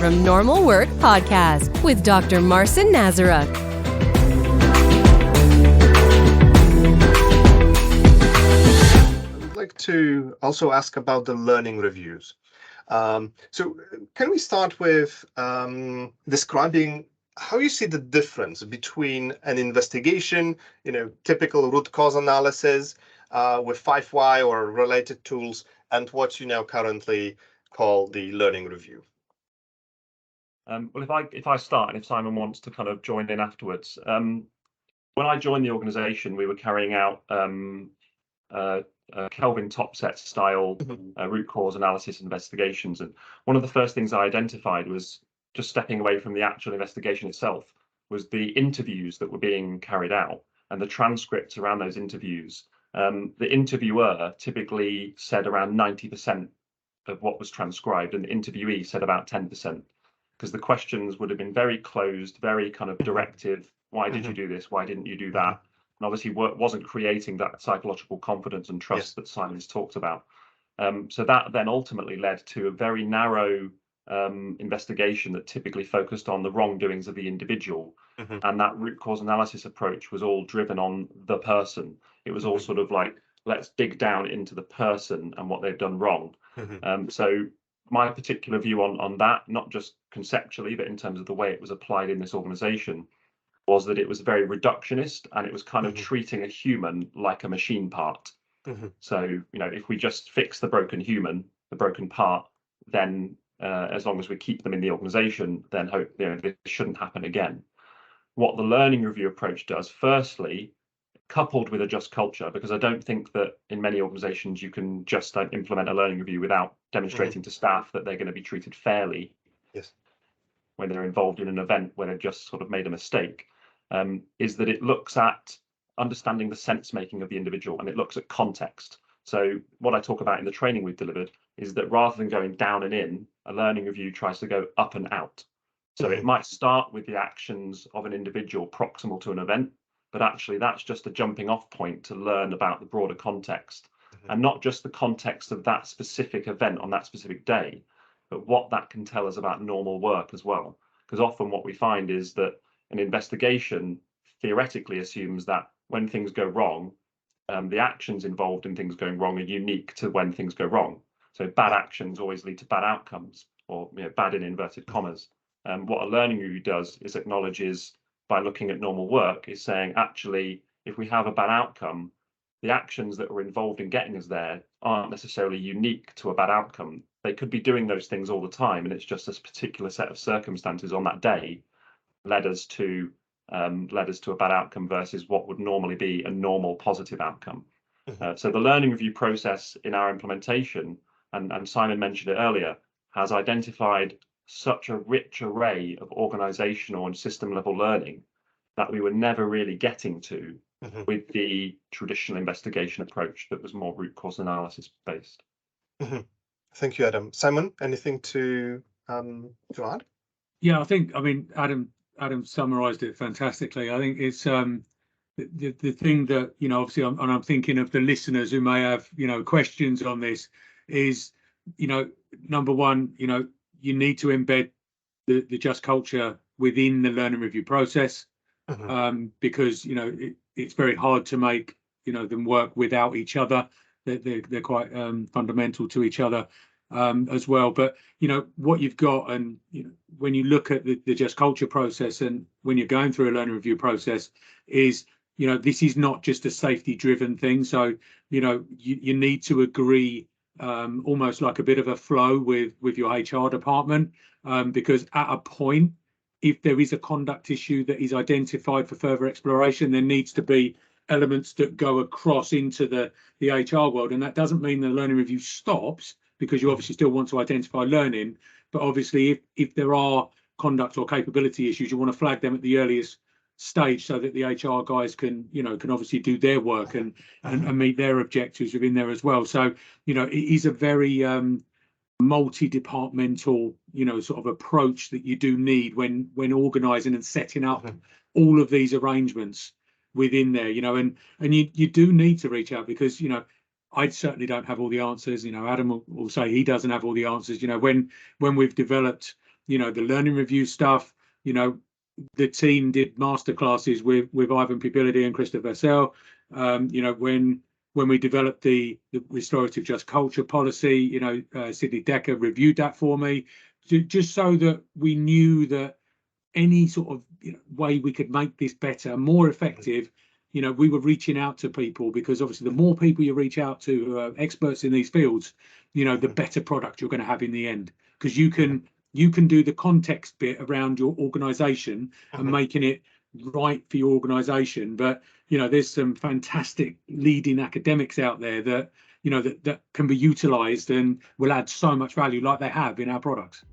from Normal Work Podcast with Dr. Marcin Nazaruk. I'd like to also ask about the learning reviews. So can we start with describing how you see the difference between an investigation, typical root cause analysis with 5Y or related tools, and what you now currently call the learning review? Well, if I start, and if Simon wants to kind of join in afterwards, when I joined the organisation, we were carrying out Kelvin Topset style root cause analysis investigations, and one of the first things I identified was, just stepping away from the actual investigation itself, was the interviews that were being carried out and the transcripts around those interviews. The interviewer typically said around 90% of what was transcribed, and the interviewee said about 10%, because the questions would have been very closed, very kind of directive. Why did you do this? Why didn't you do that? And obviously wasn't creating that psychological confidence and trust that Simon's talked about. So that then ultimately led to a very narrow investigation that typically focused on the wrongdoings of the individual. And that root cause analysis approach was all driven on the person. It was all sort of like, let's dig down into the person and what they've done wrong. So my particular view on that, not just conceptually, but in terms of the way it was applied in this organization, was that it was very reductionist, and it was kind of treating a human like a machine part. So, if we just fix the broken human, the broken part, then as long as we keep them in the organization, then hope this shouldn't happen again. What the learning review approach does, firstly, coupled with a just culture, because I don't think that in many organizations you can just implement a learning review without demonstrating to staff that they're going to be treated fairly when they're involved in an event where they've just sort of made a mistake, is that it looks at understanding the sense making of the individual, and it looks at context. So what I talk about in the training we've delivered is that rather than going down and in, a learning review tries to go up and out. So it might start with the actions of an individual proximal to an event, but actually that's just a jumping off point to learn about the broader context, and not just the context of that specific event on that specific day, but what that can tell us about normal work as well. Because often what we find is that an investigation theoretically assumes that when things go wrong, the actions involved in things going wrong are unique to when things go wrong. So bad actions always lead to bad outcomes, or bad in inverted commas. What a learning review does is acknowledges, by looking at normal work, is saying, actually, if we have a bad outcome, the actions that were involved in getting us there aren't necessarily unique to a bad outcome. They could be doing those things all the time, and it's just this particular set of circumstances on that day led us to a bad outcome versus what would normally be a normal positive outcome. So the learning review process in our implementation, and Simon mentioned it earlier, has identified such a rich array of organizational and system level learning that we were never really getting to with the traditional investigation approach that was more root cause analysis based. Thank you, Adam. Simon, anything to add? Yeah, I mean, Adam summarized it fantastically. I think it's the thing that, obviously, I'm thinking of the listeners who may have, questions on this, is, number one, you need to embed the just culture within the learning review process, because, it's very hard to make, them work without each other. They're quite fundamental to each other as well. But, what you've got, and when you look at the just culture process, and when you're going through a learning review process, is, this is not just a safety driven thing. So, you need to agree almost like a bit of a flow with your HR department, because at a point, if there is a conduct issue that is identified for further exploration, there needs to be elements that go across into the HR world. And that doesn't mean the learning review stops, because you obviously still want to identify learning. But obviously, if there are conduct or capability issues, you want to flag them at the earliest stage, so that the HR guys can obviously do their work and meet their objectives within there as well. So, it is a very multi-departmental, sort of approach that you do need when organising and setting up all of these arrangements within there, and you do need to reach out, because, I certainly don't have all the answers. Adam will say he doesn't have all the answers. When we've developed you know, the learning review stuff. You know, the team did masterclasses with Ivan Pibility and Christopher Vassell. You know, when we developed the restorative just culture policy, you know, Sidney Decker reviewed that for me, just so that we knew that any sort of, you know, way we could make this better, more effective. You know, we were reaching out to people, because obviously the more people you reach out to who are experts in these fields, you know, the better product you're going to have in the end, because you can do the context bit around your organization and making it right for your organization. But, you know, there's some fantastic leading academics out there that, you know, that can be utilized and will add so much value, like they have in our products.